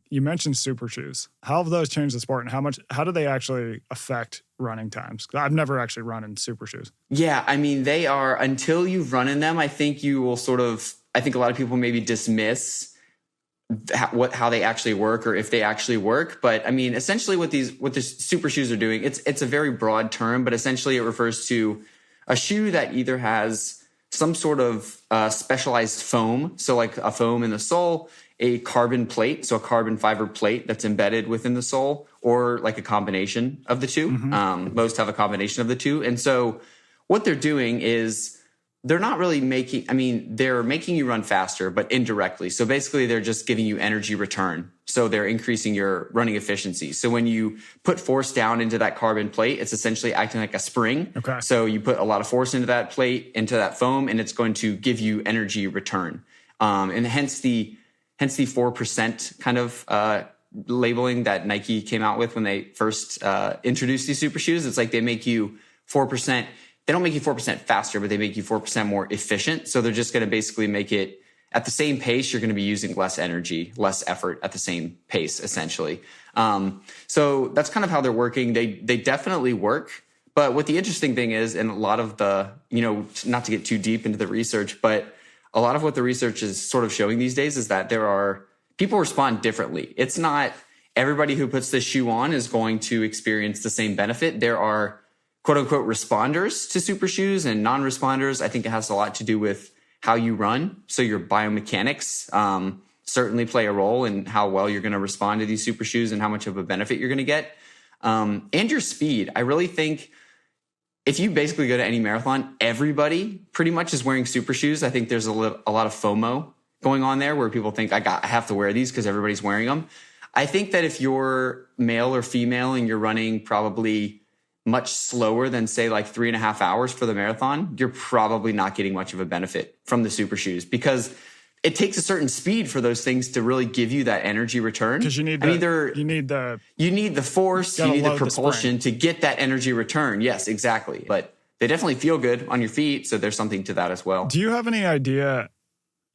you mentioned super shoes. How have those changed the sport, and how do they actually affect running times? I've never actually run in super shoes. Yeah, I mean, they are, until you've run in them, I think you will I think a lot of people maybe dismiss how they actually work or if they actually work. But I mean, essentially what the super shoes are doing, it's a very broad term, but essentially it refers to a shoe that either has some sort of specialized foam, so like a foam in the sole, a carbon plate, so a carbon fiber plate that's embedded within the sole, or like a combination of the two. Mm-hmm. Most have a combination of the two. And so what they're doing is they're not really they're making you run faster, but indirectly. So basically they're just giving you energy return. So they're increasing your running efficiency. So when you put force down into that carbon plate, it's essentially acting like a spring. Okay. So you put a lot of force into that plate, into that foam, and it's going to give you energy return. And hence the 4% kind of labeling that Nike came out with when they first introduced these super shoes. It's like they make you 4%. They don't make you 4% faster, but they make you 4% more efficient. So they're just going to basically make it at the same pace. You're going to be using less energy, less effort at the same pace, essentially. So that's kind of how they're working. They definitely work. But what the interesting thing is, and a lot of the, not to get too deep into the research, but a lot of what the research is sort of showing these days is that people respond differently. It's not everybody who puts this shoe on is going to experience the same benefit. There are quote unquote responders to super shoes and non-responders. I think it has a lot to do with how you run. So your biomechanics certainly play a role in how well you're going to respond to these super shoes and how much of a benefit you're going to get. And your speed. I really think if you basically go to any marathon, everybody pretty much is wearing super shoes. I think there's a lot of FOMO going on there where people think I have to wear these because everybody's wearing them. I think that if you're male or female and you're running probably much slower than say like 3.5 hours for the marathon, you're probably not getting much of a benefit from the super shoes because it takes a certain speed for those things to really give you that energy return. Because you need the force, you need the propulsion to get that energy return. Yes, exactly. But they definitely feel good on your feet. So there's something to that as well. Do you have any idea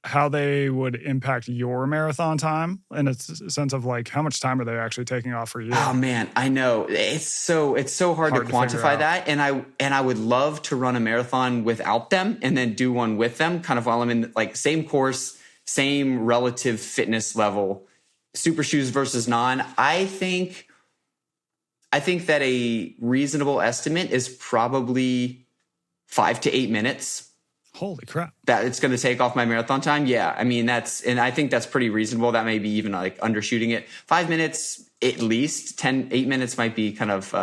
how they would impact your marathon time in a sense of like how much time are they actually taking off for you? Oh man, I know it's so hard to quantify that, and I would love to run a marathon without them and then do one with them, kind of while I'm in like same course, same relative fitness level, super shoes versus non. I think that a reasonable estimate is probably 5 to 8 minutes. Holy crap. That it's going to take off my marathon time. Yeah. I mean, and I think that's pretty reasonable. That may be even like undershooting it. 5 minutes, at least 8 minutes might be kind of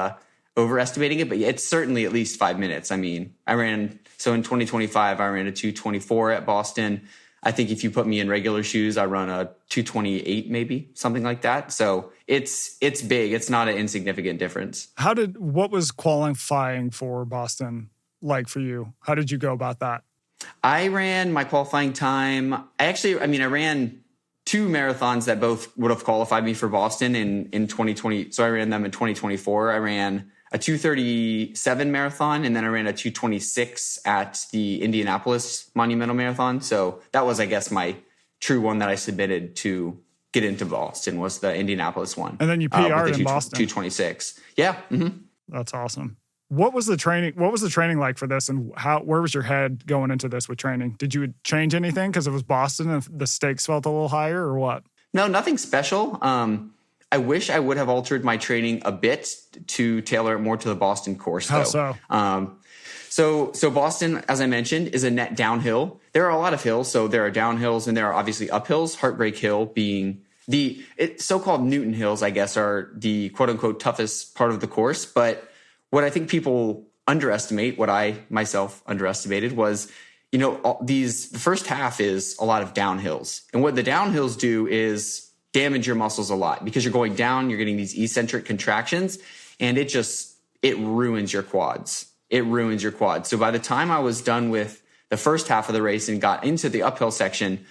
overestimating it, but it's certainly at least 5 minutes. I mean, in 2025, I ran a 2:24 at Boston. I think if you put me in regular shoes, I run a 2:28, maybe something like that. So it's big. It's not an insignificant difference. What was qualifying for Boston like for you? How did you go about that? I ran my qualifying time. I ran 2 marathons that both would have qualified me for Boston in 2020. So I ran them in 2024. I ran a 2:37 marathon, and then I ran a 2:26 at the Indianapolis Monumental Marathon. So that was, I guess, my true one that I submitted to get into Boston was the Indianapolis one. And then you PR'd in Boston. 2:26. Yeah. Mm-hmm. That's awesome. What was the training like for this, and where was your head going into this with training? Did you change anything because it was Boston and the stakes felt a little higher, or what? No, nothing special. I wish I would have altered my training a bit to tailor it more to the Boston course. How so? So Boston, as I mentioned, is a net downhill. There are a lot of hills, so there are downhills and there are obviously uphills. Heartbreak Hill being the so-called Newton Hills, I guess, are the quote-unquote toughest part of the course, but what I think people underestimate, what I myself underestimated was, the first half is a lot of downhills. And what the downhills do is damage your muscles a lot because you're going down, you're getting these eccentric contractions, and it ruins your quads. It ruins your quads. So by the time I was done with the first half of the race and got into the uphill section,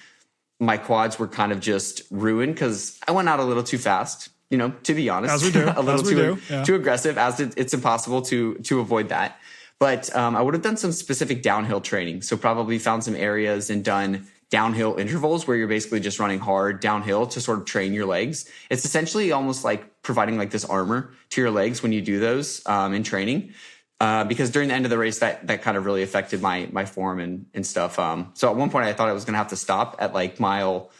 my quads were kind of just ruined because I went out a little too fast. To be honest, as we do, a little too aggressive, as it's impossible to avoid that. But I would have done some specific downhill training. So probably found some areas and done downhill intervals where you're basically just running hard downhill to sort of train your legs. It's essentially almost like providing like this armor to your legs when you do those in training. Because during the end of the race, that kind of really affected my form and stuff. So at one point I thought I was going to have to stop at like mile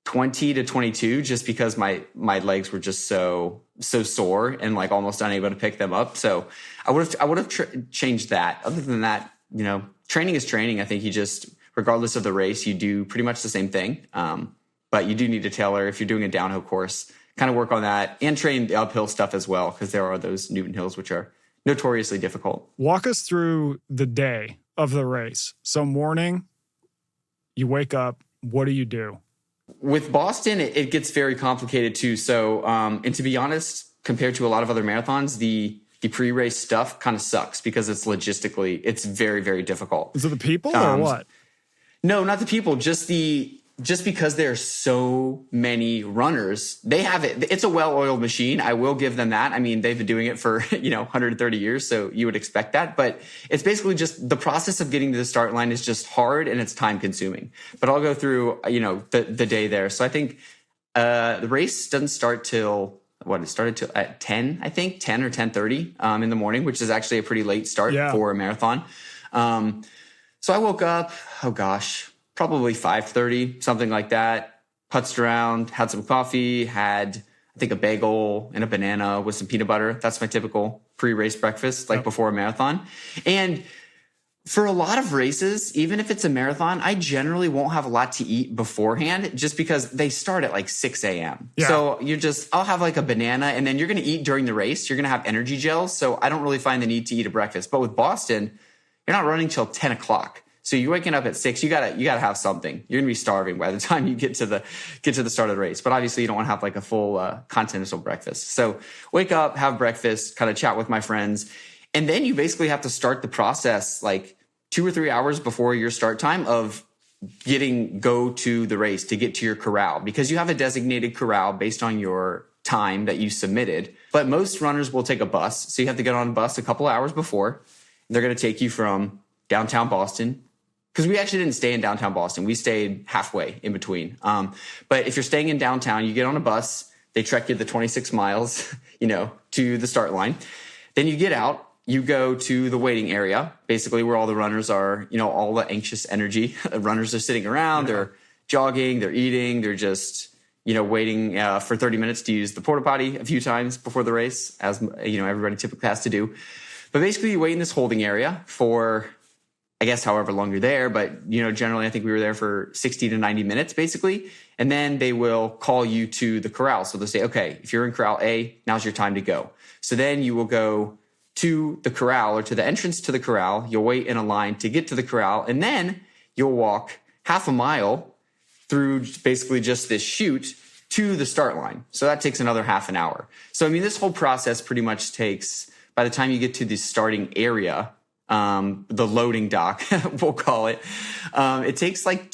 20 to 22 just because my legs were just so sore and like almost unable to pick them up. So I would have changed that. Other than that, you know, training is training. I think you just, regardless of the race, you do pretty much the same thing. But you do need to tailor, if you're doing a downhill course, kind of work on that and train the uphill stuff as well, because there are those Newton Hills, which are notoriously difficult. Walk us through the day of the race. So morning, you wake up, what do you do? With Boston, it gets very complicated too. So, and to be honest, compared to a lot of other marathons, the pre-race stuff kind of sucks because it's logistically, it's very, very difficult. Is it the people or what? No, not the people, just because there are so many runners, they have it. It's a well-oiled machine. I will give them that. I mean, they've been doing it for, 130 years. So you would expect that, but it's basically just the process of getting to the start line is just hard and it's time consuming, but I'll go through, the day there. So I think, the race doesn't start till it started till at 10, I think 10 or 10:30, in the morning, which is actually a pretty late start for a marathon. So I woke up, probably 5:30, something like that, putzed around, had some coffee, had, I think, a bagel and a banana with some peanut butter. That's my typical pre-race breakfast, before a marathon. And for a lot of races, even if it's a marathon, I generally won't have a lot to eat beforehand just because they start at like 6 a.m. Yeah. So I'll have like a banana and then you're going to eat during the race. You're going to have energy gels. So I don't really find the need to eat a breakfast. But with Boston, you're not running till 10 o'clock. So you're waking up at 6, you gotta have something. You're gonna be starving by the time you get to the start of the race. But obviously you don't want to have like a full continental breakfast. So wake up, have breakfast, kind of chat with my friends. And then you basically have to start the process like 2 or 3 hours before your start time of go to the race to get to your corral, because you have a designated corral based on your time that you submitted. But most runners will take a bus. So you have to get on a bus a couple of hours before. They're going to take you from downtown Boston, because we actually didn't stay in downtown Boston. We stayed halfway in between. But if you're staying in downtown, you get on a bus. They trek you the 26 miles, to the start line. Then you get out. You go to the waiting area, basically where all the runners are, all the anxious energy. Runners are sitting around. Yeah. They're jogging. They're eating. They're just, waiting for 30 minutes to use the porta potty a few times before the race, as, everybody typically has to do. But basically you wait in this holding area for, I guess, however long you're there. But, generally I think we were there for 60 to 90 minutes basically. And then they will call you to the corral. So they'll say, okay, if you're in corral A, now's your time to go. So then you will go to the corral or to the entrance to the corral. You'll wait in a line to get to the corral. And then you'll walk half a mile through basically just this chute to the start line. So that takes another half an hour. So, this whole process pretty much takes, by the time you get to the starting area, the loading dock, we'll call it, it takes like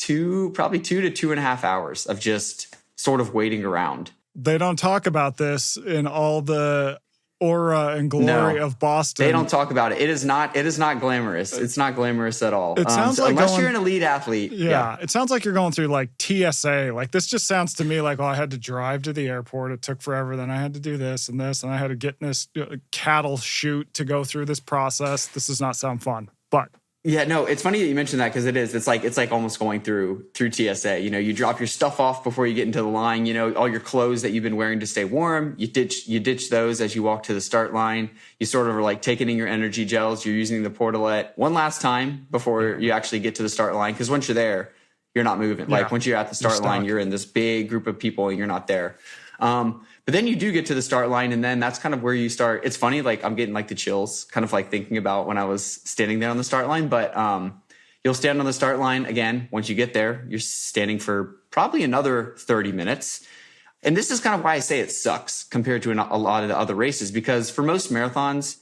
probably 2 to 2.5 hours of just sort of waiting around. They don't talk about this in all the aura and glory of Boston. They don't talk about it. It is not glamorous. It's not glamorous at all. It sounds like unless you're an elite athlete. Yeah. It sounds like you're going through like TSA. Like this just sounds to me like, I had to drive to the airport. It took forever. Then I had to do this and this, and I had to get in this cattle chute to go through this process. This does not sound fun, but. Yeah, no, it's funny that you mentioned that, because it is. It's like almost going through TSA. You drop your stuff off before you get into the line. All your clothes that you've been wearing to stay warm. You ditch those as you walk to the start line. You sort of are like taking in your energy gels. You're using the portalet one last time before you actually get to the start line, because once you're there, you're not moving. Yeah. Like once you're at the start line, you're in this big group of people and you're not there. But then you do get to the start line, and then that's kind of where you start. It's funny, like I'm getting like the chills kind of like thinking about when I was standing there on the start line. But you'll stand on the start line again. Once you get there, you're standing for probably another 30 minutes. And this is kind of why I say it sucks compared to a lot of the other races, because for most marathons,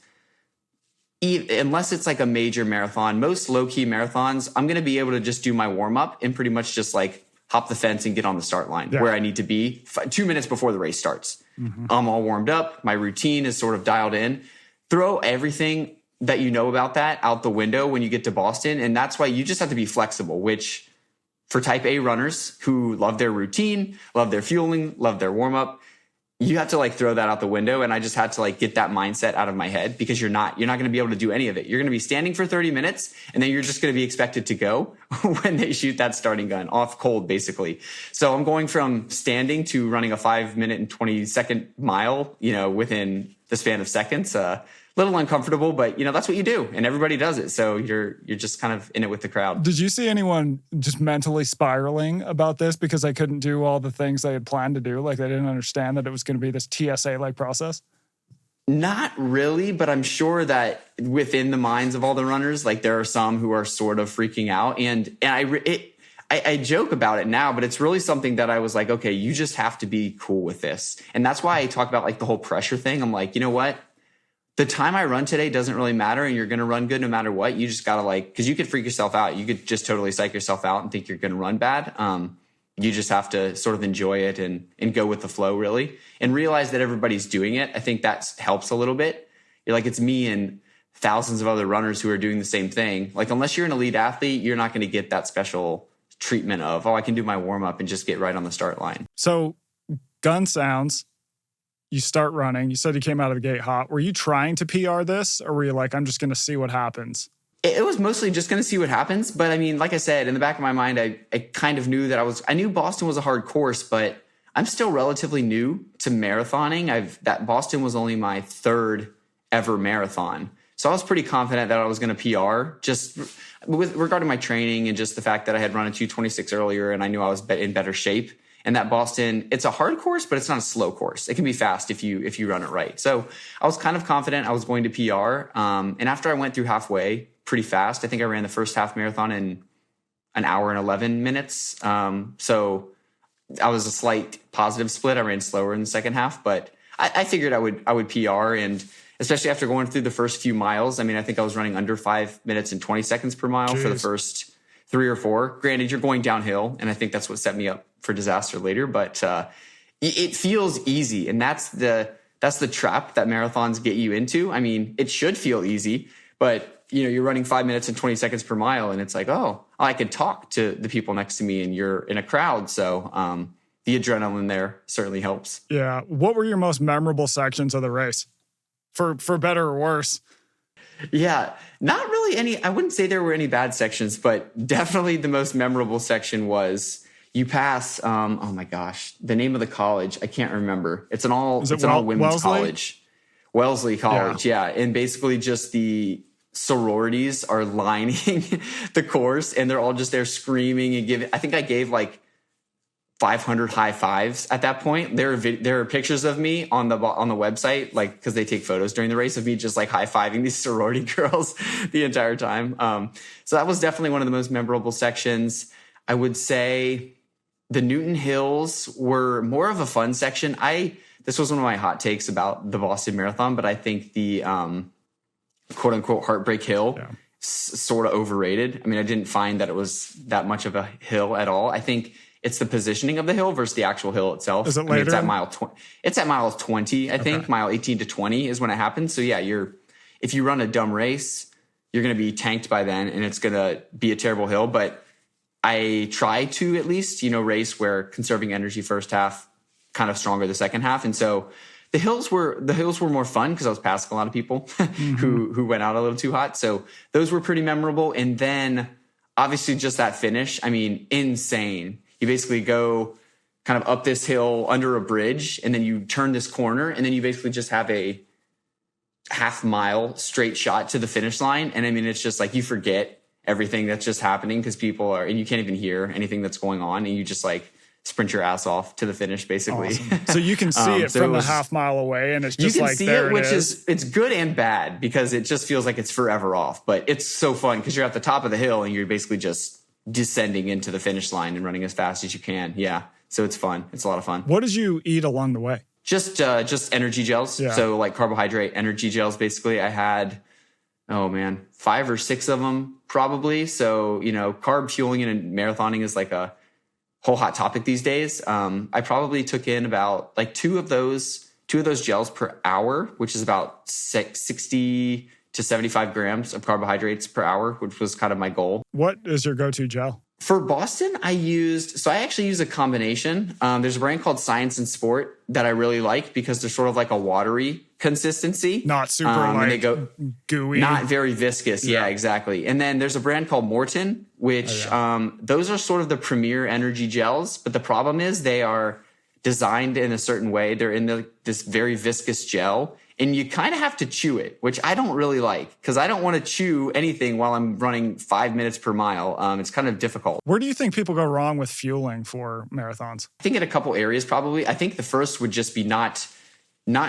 unless it's like a major marathon, most low-key marathons, I'm going to be able to just do my warm-up and pretty much just like hop the fence and get on the start line where I need to be 2 minutes before the race starts. Mm-hmm. I'm all warmed up. My routine is sort of dialed in. Throw everything that you know about that out the window when you get to Boston. And that's why you just have to be flexible, which for type A runners who love their routine, love their fueling, love their warm up, you have to like throw that out the window. And I just had to like get that mindset out of my head, because you're not going to be able to do any of it. You're going to be standing for 30 minutes and then you're just going to be expected to go when they shoot that starting gun off cold, basically. So I'm going from standing to running a 5 minute and 20-second mile, within the span of seconds. Little uncomfortable, but that's what you do, and everybody does it. So you're just kind of in it with the crowd. Did you see anyone just mentally spiraling about this because they couldn't do all the things they had planned to do? Like they didn't understand that it was going to be this TSA-like process? Not really, but I'm sure that within the minds of all the runners, like there are some who are sort of freaking out. And I joke about it now, but it's really something that I was like, okay, you just have to be cool with this. And that's why I talk about like the whole pressure thing. I'm like, you know what? The time I run today doesn't really matter, and you're going to run good no matter what. You just got to because you could freak yourself out. You could just totally psych yourself out and think you're going to run bad. You just have to sort of enjoy it and go with the flow, really, and realize that everybody's doing it. I think that helps a little bit. You're like, it's me and thousands of other runners who are doing the same thing. Like, unless you're an elite athlete, you're not going to get that special treatment of, I can do my warm up and just get right on the start line. So gun sounds. You start running. You said you came out of the gate hot. Were you trying to PR this, or were you like, I'm just going to see what happens? It was mostly just going to see what happens. But I mean, like I said, in the back of my mind, I kind of knew that I knew Boston was a hard course, but I'm still relatively new to marathoning. That Boston was only my third ever marathon. So I was pretty confident that I was going to PR, just with regard to my training and just the fact that I had run a 2:26 earlier and I knew I was in better shape. And that Boston, it's a hard course, but it's not a slow course. It can be fast if you run it right. So I was kind of confident I was going to PR. And after I went through halfway pretty fast, I think I ran the first half marathon in an hour and 11 minutes. So I was a slight positive split. I ran slower in the second half, but I figured I would PR. And especially after going through the first few miles, I mean, I think I was running under 5 minutes and 20 seconds per mile for the first 3 or 4. Granted, you're going downhill, and I think that's what set me up for disaster later. But it feels easy, and that's the trap that marathons get you into. I mean, it should feel easy, but you're running 5 minutes and 20 seconds per mile, and it's like, oh, I could talk to the people next to me, and you're in a crowd. So the adrenaline there certainly helps. Yeah. What were your most memorable sections of the race, for better or worse? Yeah, not really any. I wouldn't say there were any bad sections, but definitely the most memorable section was you pass. Oh my gosh, the name of the college, I can't remember. It's an all women's Wellesley? college, Wellesley College. Yeah, and basically just the sororities are lining the course, and they're all just there screaming and giving. I think I gave like 500 high fives at that point. There are pictures of me on the website, like, because they take photos during the race of me just like high fiving these sorority girls the entire time. So that was definitely one of the most memorable sections. I would say the Newton Hills were more of a fun section. This was one of my hot takes about the Boston Marathon, but I think the quote unquote Heartbreak Hill sort of overrated. I mean, I didn't find that it was that much of a hill at all. I think it's the positioning of the hill versus the actual hill itself. Is it later? I mean, it's at mile 20, I think. Mile 18 to 20 is when it happens. So yeah, if you run a dumb race, you're going to be tanked by then, and it's going to be a terrible hill. But I try to at least, race where conserving energy first half, kind of stronger the second half. And so the hills were more fun because I was passing a lot of people who went out a little too hot. So those were pretty memorable. And then obviously just that finish, I mean, insane. You basically go kind of up this hill under a bridge, and then you turn this corner, and then you basically just have a half-mile straight shot to the finish line. And I mean, it's just like you forget everything that's just happening because people are, and you can't even hear anything that's going on, and you just like sprint your ass off to the finish, basically. Awesome. So you can see it from the half mile away, and it's just like there it is. It's good and bad because it just feels like it's forever off. But it's so fun because you're at the top of the hill, and you're basically just descending into the finish line and running as fast as you can. Yeah. So it's fun. It's a lot of fun. What did you eat along the way? Just energy gels. Yeah. So like carbohydrate energy gels, basically. I had, 5 or 6 of them probably. So, carb fueling and marathoning is like a whole hot topic these days. I probably took in about like two of those gels per hour, which is about 60 to 75 grams of carbohydrates per hour, which was kind of my goal. What is your go-to gel? For Boston, I actually use a combination. There's a brand called Science and Sport that I really like because they're sort of like a watery consistency. Not super and they go gooey. Not very viscous. Yeah, exactly. And then there's a brand called Morton, which those are sort of the premier energy gels. But the problem is they are designed in a certain way. They're in this very viscous gel. And you kind of have to chew it, which I don't really like because I don't want to chew anything while I'm running 5 minutes per mile. It's kind of difficult. Where do you think people go wrong with fueling for marathons? I think in a couple areas, probably. I think the first would just be not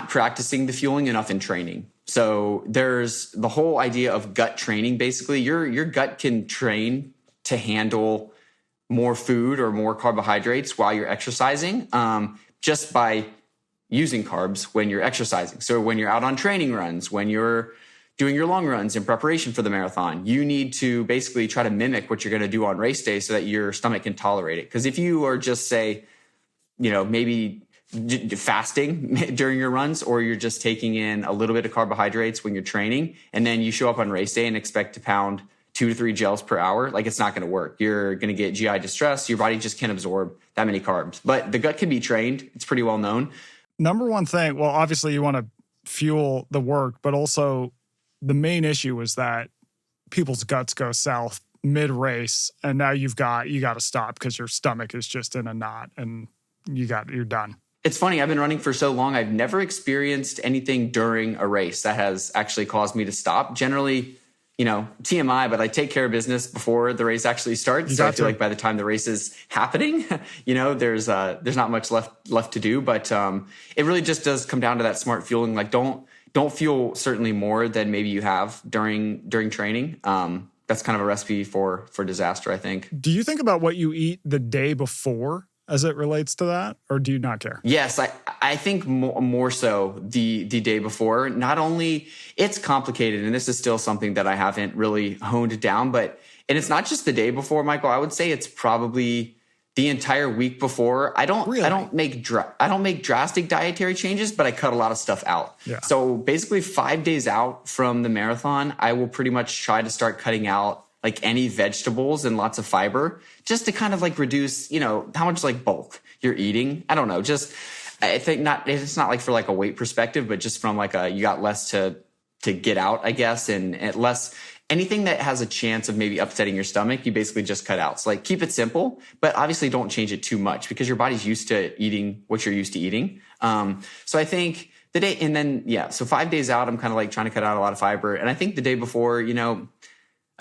practicing the fueling enough in training. So there's the whole idea of gut training. Basically, your gut can train to handle more food or more carbohydrates while you're exercising just by using carbs when you're exercising. So when you're out on training runs, when you're doing your long runs in preparation for the marathon, you need to basically try to mimic what you're going to do on race day so that your stomach can tolerate it. Because if you are just say, maybe fasting during your runs, or you're just taking in a little bit of carbohydrates when you're training, and then you show up on race day and expect to pound 2 to 3 gels per hour, like it's not going to work. You're going to get GI distress. Your body just can't absorb that many carbs. But the gut can be trained. It's pretty well known. Number one thing, well, obviously you want to fuel the work, but also the main issue is that people's guts go south mid-race, and now you got to stop because your stomach is just in a knot and you're done. It's funny, I've been running for so long, I've never experienced anything during a race that has actually caused me to stop. Generally, TMI, but I take care of business before the race actually starts. So I feel like by the time the race is happening, there's not much left to do. But it really just does come down to that smart fueling. Like don't fuel certainly more than maybe you have during training. That's kind of a recipe for disaster, I think. Do you think about what you eat the day before as it relates to that, or do you not care? Yes, I think more so the day before. Not only it's complicated, and this is still something that I haven't really honed down, and it's not just the day before, Michael. I would say it's probably the entire week before. I don't make drastic dietary changes, but I cut a lot of stuff out. Yeah. So basically 5 days out from the marathon, I will pretty much try to start cutting out like any vegetables and lots of fiber, just to kind of like reduce, how much like bulk you're eating. I don't know. Just, I think it's not like for like a weight perspective, but just from like you got less to get out, I guess. And less, anything that has a chance of maybe upsetting your stomach, you basically just cut out. So like keep it simple, but obviously don't change it too much because your body's used to eating what you're used to eating. So I think the day, and then, so 5 days out, I'm kind of like trying to cut out a lot of fiber. And I think the day before,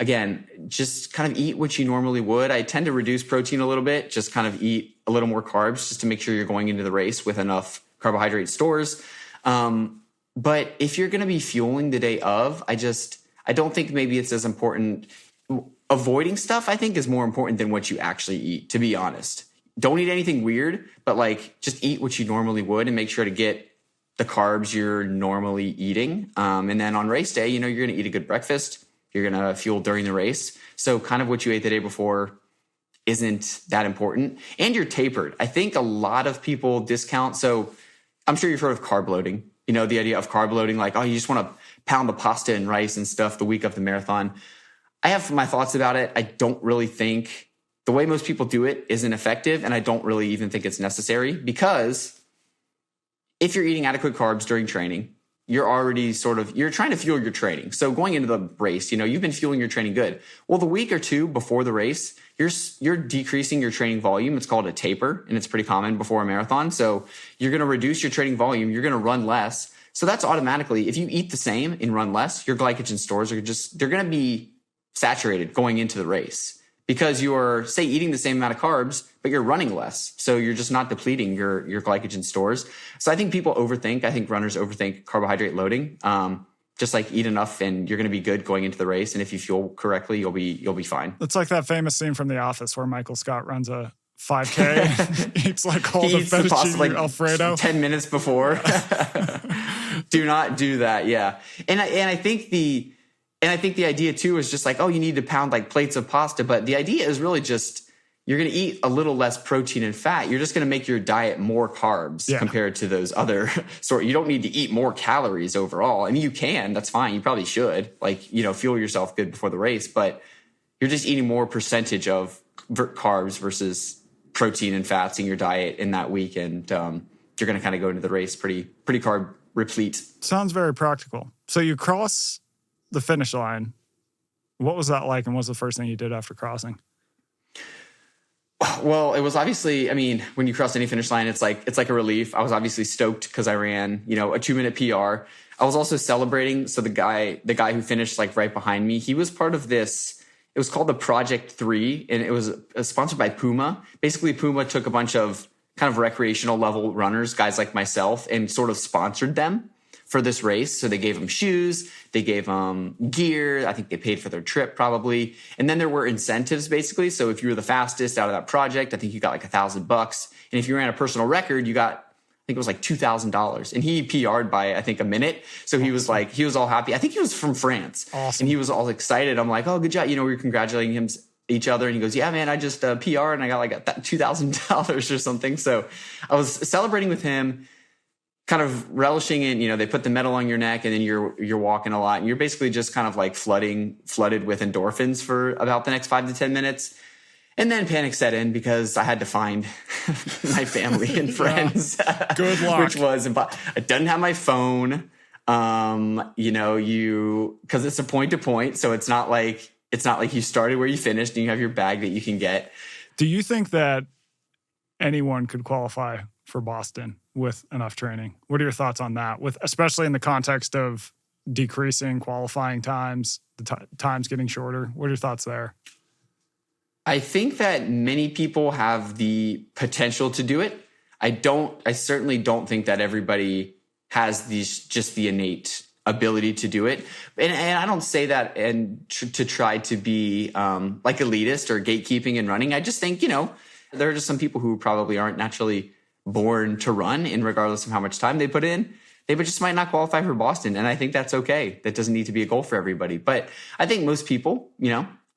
again, just kind of eat what you normally would. I tend to reduce protein a little bit, just kind of eat a little more carbs just to make sure you're going into the race with enough carbohydrate stores. But if you're going to be fueling the day of, I don't think maybe it's as important. Avoiding stuff, I think, is more important than what you actually eat, to be honest. Don't eat anything weird, but like just eat what you normally would and make sure to get the carbs you're normally eating. And then on race day, you're going to eat a good breakfast. You're going to fuel during the race. So kind of what you ate the day before isn't that important. And you're tapered. I think a lot of people discount. So I'm sure you've heard of carb loading. The idea of carb loading, like, oh, you just want to pound the pasta and rice and stuff the week of the marathon. I have my thoughts about it. I don't really think the way most people do it isn't effective. And I don't really even think it's necessary because if you're eating adequate carbs during training, you're already you're trying to fuel your training. So going into the race, you've been fueling your training good. Well, the week or two before the race, you're decreasing your training volume. It's called a taper, and it's pretty common before a marathon. So you're going to reduce your training volume. You're going to run less. So that's automatically, if you eat the same and run less, your glycogen stores they're going to be saturated going into the race because you are, say, eating the same amount of carbs, but you're running less. So you're just not depleting your glycogen stores. So I think people overthink. I think runners overthink carbohydrate loading. Just like eat enough and you're going to be good going into the race. And if you fuel correctly, you'll be fine. It's like that famous scene from The Office where Michael Scott runs a 5K, eats like all the fettuccine like Alfredo 10 minutes before. Do not do that. Yeah. And I think the idea too is just like, oh, you need to pound like plates of pasta. But the idea is really just, you're going to eat a little less protein and fat. You're just going to make your diet more carbs compared to those other you don't need to eat more calories overall. I mean, you can, that's fine. You probably should fuel yourself good before the race, but you're just eating more percentage of carbs versus protein and fats in your diet in that week, and you're going to kind of go into the race pretty carb replete. Sounds very practical. So you cross the finish line. What was that like, and what was the first thing you did after crossing? Well, it was obviously, I mean, when you cross any finish line, it's like a relief. I was obviously stoked because I ran, a 2-minute PR. I was also celebrating. So the guy who finished like right behind me, he was part of this. It was called the Project 3, and it was sponsored by Puma. Basically, Puma took a bunch of kind of recreational level runners, guys like myself, and sort of sponsored them for this race. So they gave them shoes, they gave them gear. I think they paid for their trip probably. And then there were incentives basically. So if you were the fastest out of that project, I think you got like $1,000. And if you ran a personal record, you got, I think it was like $2,000. And he PR'd by, I think, a minute. So he was like, he was all happy. I think he was from France. Awesome. And he was all excited. I'm like, oh, good job. We were congratulating each other. And he goes, yeah, man, I just PR and I got like $2,000 or something. So I was celebrating with him, kind of relishing in, they put the medal on your neck and then you're walking a lot and you're basically just kind of like flooded with endorphins for about the next 5 to 10 minutes. And then panic set in because I had to find my family and friends. Good luck. Which was, I didn't have my phone. Because it's a point to point. So it's not like you started where you finished and you have your bag that you can get. Do you think that anyone could qualify for Boston with enough training? What are your thoughts on that? Especially in the context of decreasing qualifying times, the times getting shorter. What are your thoughts there? I think that many people have the potential to do it. I certainly don't think that everybody has just the innate ability to do it. And I don't say that to try to be like elitist or gatekeeping in running. I just think, there are just some people who probably aren't naturally born to run, and regardless of how much time they put in, they just might not qualify for Boston. And I think that's okay. That doesn't need to be a goal for everybody. But I think most people,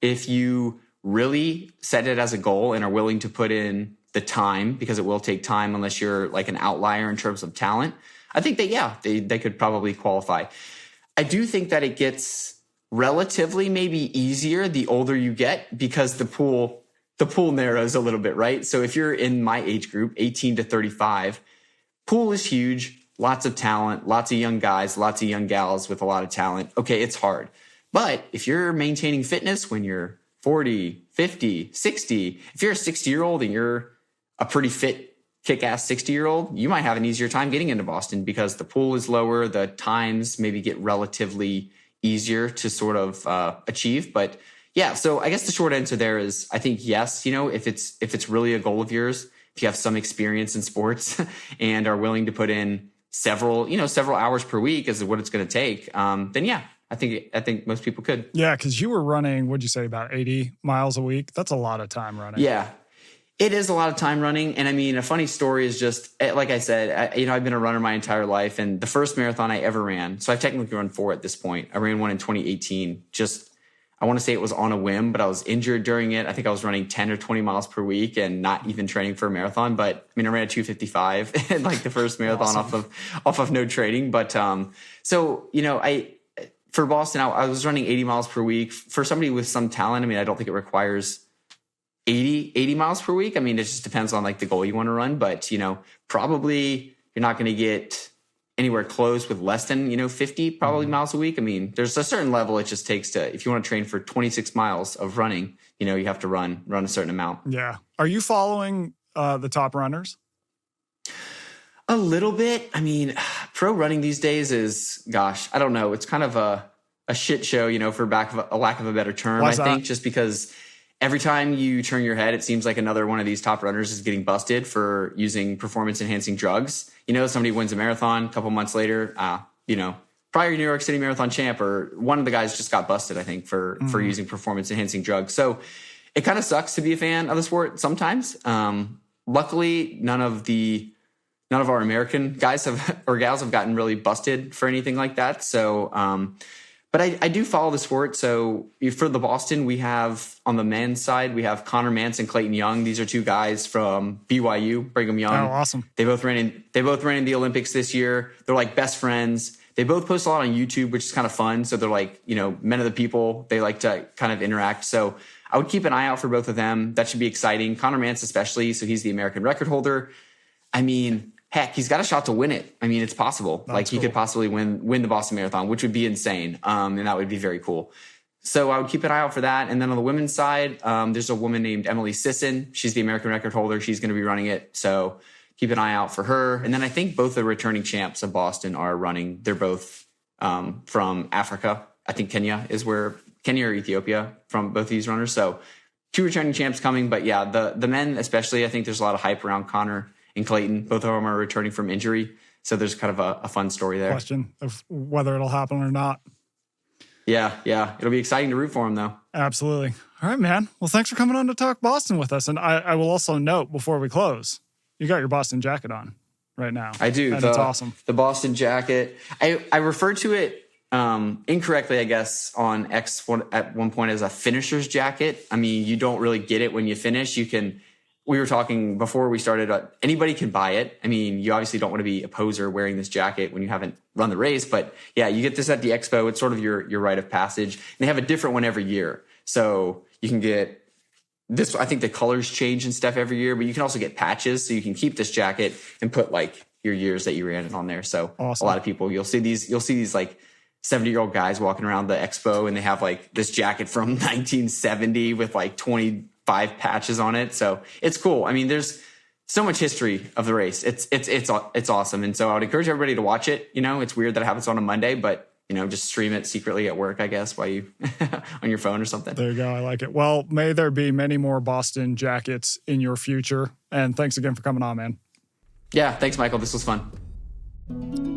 if you really set it as a goal and are willing to put in the time, because it will take time unless you're like an outlier in terms of talent, I think that, they could probably qualify. I do think that it gets relatively maybe easier the older you get because the pool narrows a little bit, right? So if you're in my age group, 18 to 35, pool is huge, lots of talent, lots of young guys, lots of young gals with a lot of talent. Okay, it's hard. But if you're maintaining fitness when you're 40, 50, 60, if you're a 60-year-old and you're a pretty fit, kick-ass 60-year-old, you might have an easier time getting into Boston because the pool is lower, the times maybe get relatively easier to sort of achieve. But yeah, so I guess the short answer there is I think yes, if it's really a goal of yours, if you have some experience in sports and are willing to put in several hours per week is what it's going to take, then yeah, I think most people could. Yeah, because you were running, what'd you say, about 80 miles a week? That's a lot of time running. Yeah, it is a lot of time running. And I mean, a funny story is just, like I said, I've been a runner my entire life. And the first marathon I ever ran, so I've technically run 4 at this point. I ran one in 2018, I want to say it was on a whim, but I was injured during it. I think I was running 10 or 20 miles per week and not even training for a marathon. But I mean, I ran a 2:55 and like the first marathon awesome. off of no training. But for Boston, I was running 80 miles per week. For somebody with some talent, I mean, I don't think it requires 80 miles per week. I mean, it just depends on like the goal you want to run. But, probably you're not going to get anywhere close with less than, 50 probably miles a week. I mean, there's a certain level it just takes to, if you want to train for 26 miles of running, you have to run a certain amount. Yeah. Are you following the top runners? A little bit. I mean, pro running these days is, gosh, I don't know. It's kind of a shit show, for a lack of a better term. Why's I think that? just because every time you turn your head, it seems like another one of these top runners is getting busted for using performance-enhancing drugs. Somebody wins a marathon, a couple months later, prior New York City Marathon champ, or one of the guys just got busted, I think, for using performance-enhancing drugs. So it kind of sucks to be a fan of the sport sometimes. Luckily, none of our American guys or gals have gotten really busted for anything like that. So, but I do follow the sport. So for the Boston, we have on the men's side, we have Connor Mance and Clayton Young. These are 2 guys from BYU, Brigham Young. Oh, awesome. They both ran in the Olympics this year. They're like best friends. They both post a lot on YouTube, which is kind of fun. So they're like, men of the people. They like to kind of interact. So I would keep an eye out for both of them. That should be exciting. Conor Mantz especially, so he's the American record holder. I mean, heck, he's got a shot to win it. I mean, it's possible. Like he could possibly win the Boston Marathon, which would be insane. And that would be very cool. So I would keep an eye out for that. And then on the women's side, there's a woman named Emily Sisson. She's the American record holder. She's going to be running it. So keep an eye out for her. And then I think both the returning champs of Boston are running. They're both from Africa. I think Kenya or Ethiopia from both of these runners. So 2 returning champs coming. But yeah, the men especially, I think there's a lot of hype around Conor and Clayton. Both of them are returning from injury. So there's kind of a fun story there. Question of whether it'll happen or not. Yeah. It'll be exciting to root for him, though. Absolutely. All right, man. Well, thanks for coming on to talk Boston with us. And I will also note before we close, you got your Boston jacket on right now. I do. And it's awesome. The Boston jacket. I referred to it incorrectly, I guess, on X at one point as a finisher's jacket. I mean, you don't really get it when you finish. We were talking before we started, anybody can buy it. I mean, you obviously don't want to be a poser wearing this jacket when you haven't run the race, but yeah, you get this at the expo. It's sort of your rite of passage. And they have a different one every year. So you can get this, I think the colors change and stuff every year, but you can also get patches. So you can keep this jacket and put like your years that you ran it on there. So awesome. A lot of people, you'll see these like 70-year-old guys walking around the expo and they have like this jacket from 1970 with like 25 patches on it. So it's cool. I mean, there's so much history of the race. It's awesome. And so I would encourage everybody to watch it. You know, it's weird that it happens on a Monday, but you know, just stream it secretly at work, I guess, while you on your phone or something. There you go. I like it. Well, may there be many more Boston jackets in your future. And thanks again for coming on, man. Yeah. Thanks, Michael. This was fun.